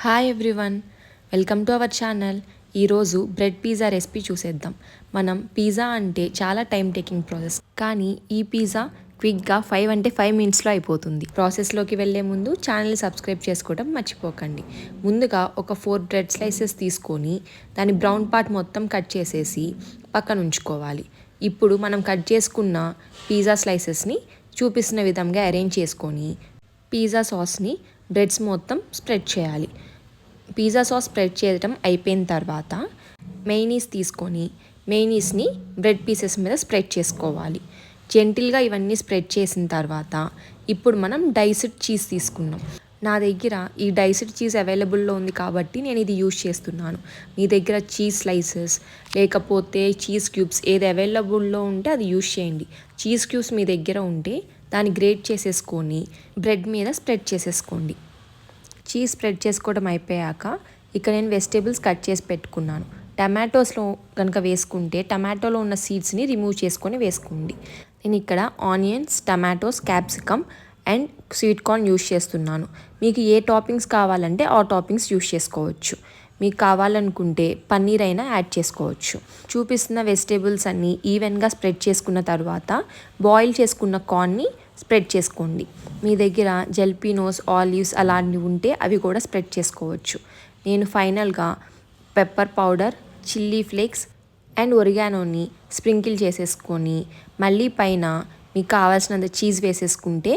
Hi everyone, welcome to our channel. ఈరోజు bread pizza recipe చూసేద్దాం. మనం పిజ్జా అంటే చాలా టైం టేకింగ్ ప్రాసెస్, కానీ ఈ పిజ్జా క్విక్గా 5 మినిట్స్లో అయిపోతుంది. ప్రాసెస్లోకి వెళ్ళే ముందు ఛానల్ని సబ్స్క్రైబ్ చేసుకోవడం మర్చిపోకండి. ముందుగా ఒక 4 బ్రెడ్ స్లైసెస్ తీసుకొని దాని బ్రౌన్ పార్ట్ మొత్తం కట్ చేసేసి పక్కన ఉంచుకోవాలి. ఇప్పుడు మనం కట్ చేసుకున్న పిజ్జా స్లైసెస్ని చూపిస్తున్న విధంగా అరేంజ్ చేసుకొని పిజ్జా సాస్ని బ్రెడ్స్ మొత్తం స్ప్రెడ్ చేయాలి. పిజ్జా సాస్ స్ప్రెడ్ చేయడం అయిపోయిన తర్వాత మెయినీస్ తీసుకొని మెయినీస్ని బ్రెడ్ పీసెస్ మీద స్ప్రెడ్ చేసుకోవాలి. జెంటిల్గా ఇవన్నీ స్ప్రెడ్ చేసిన తర్వాత ఇప్పుడు మనం డైస్డ్ చీజ్ తీసుకున్నాం. నా దగ్గర ఈ డైస్డ్ చీజ్ అవైలబుల్లో ఉంది కాబట్టి నేను ఇది యూజ్ చేస్తున్నాను. మీ దగ్గర చీజ్ స్లైసెస్ లేకపోతే చీజ్ క్యూబ్స్ ఏది అవైలబుల్లో ఉంటే అది యూజ్ చేయండి. చీజ్ క్యూబ్స్ మీ దగ్గర ఉంటే దాన్ని గ్రేట్ చేసేసుకొని బ్రెడ్ మీద స్ప్రెడ్ చేసేసుకోండి. చీజ్ స్ప్రెడ్ చేసుకోవడం అయిపోయాక ఇక్కడ నేను వెజిటేబుల్స్ కట్ చేసి పెట్టుకున్నాను. టమాటోస్లో కనుక వేసుకుంటే టమాటోలో ఉన్న సీడ్స్ని రిమూవ్ చేసుకొని వేసుకోండి. నేను ఇక్కడ onions, tomatoes, capsicum and sweet corn use చేస్తున్నాను. మీకు ఏ టాపింగ్స్ కావాలంటే ఆ టాపింగ్స్ యూస్ చేసుకోవచ్చు. మీకు కావాలనుకుంటే పన్నీర్ అయినా యాడ్ చేసుకోవచ్చు. చూపిస్తున్న వెజిటేబుల్స్ అన్నీ ఈవెన్గా స్ప్రెడ్ చేసుకున్న తర్వాత బాయిల్ చేసుకున్న కార్న్ని స్ప్రెడ్ చేసుకోండి. మీ దగ్గర జెల్పీనోస్, ఆలివ్స్ అలాంటివి ఉంటే అవి కూడా స్ప్రెడ్ చేసుకోవచ్చు. నేను ఫైనల్గా pepper powder, chilli flakes and ఒరిగానోని స్ప్రింకిల్ చేసేసుకొని మళ్ళీ పైన మీకు కావాల్సినంత చీజ్ వేసేసుకుంటే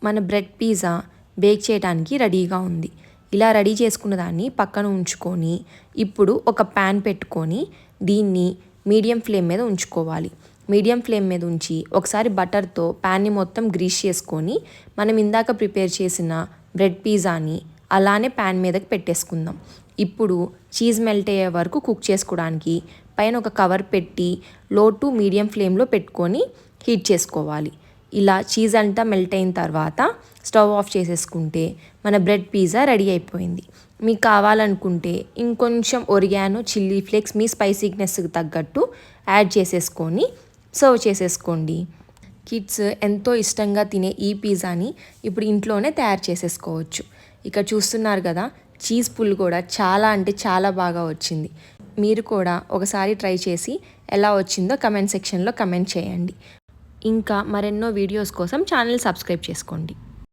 మన బ్రెడ్ పిజ్జా బేక్ చేయడానికి రెడీగా ఉంది. ఇలా రెడీ చేసుకున్న దాన్ని పక్కన ఉంచుకొని ఇప్పుడు ఒక ప్యాన్ పెట్టుకొని దీన్ని మీడియం ఫ్లేమ్ మీద ఉంచుకోవాలి. మీడియం ఫ్లేమ్ మీద ఉంచి ఒకసారి బటర్తో ప్యాన్ని మొత్తం గ్రీస్ చేసుకొని మనం ఇందాక ప్రిపేర్ చేసిన బ్రెడ్ పిజ్జాని అలానే ప్యాన్ మీదకి పెట్టేసుకుందాం. ఇప్పుడు చీజ్ మెల్ట్ అయ్యే వరకు కుక్ చేసుకోవడానికి పైన ఒక కవర్ పెట్టి లో టు మీడియం ఫ్లేమ్లో పెట్టుకొని హీట్ చేసుకోవాలి. ఇలా చీజ్ అంతా మెల్ట్ అయిన తర్వాత స్టవ్ ఆఫ్ చేసేసుకుంటే మన బ్రెడ్ పిజ్జా రెడీ అయిపోయింది. మీకు కావాలనుకుంటే ఇంకొంచెం ఒరిగానో, చిల్లీ ఫ్లేక్స్ మీ స్పైసీనెస్కి తగ్గట్టు యాడ్ చేసేసుకొని సర్వ్ చేసేసుకోండి. కిడ్స్ ఎంతో ఇష్టంగా తినే ఈ పిజ్జాని ఇప్పుడు ఇంట్లోనే తయారు చేసేసుకోవచ్చు. ఇక్కడ చూస్తున్నారు కదా, చీజ్ పుల్ కూడా చాలా అంటే చాలా బాగా వచ్చింది. మీరు కూడా ఒకసారి ట్రై చేసి ఎలా వచ్చిందో కమెంట్ సెక్షన్లో కమెంట్ చేయండి. ఇంకా మరెన్నో వీడియోస్ కోసం ఛానల్ సబ్స్క్రైబ్ చేసుకోండి.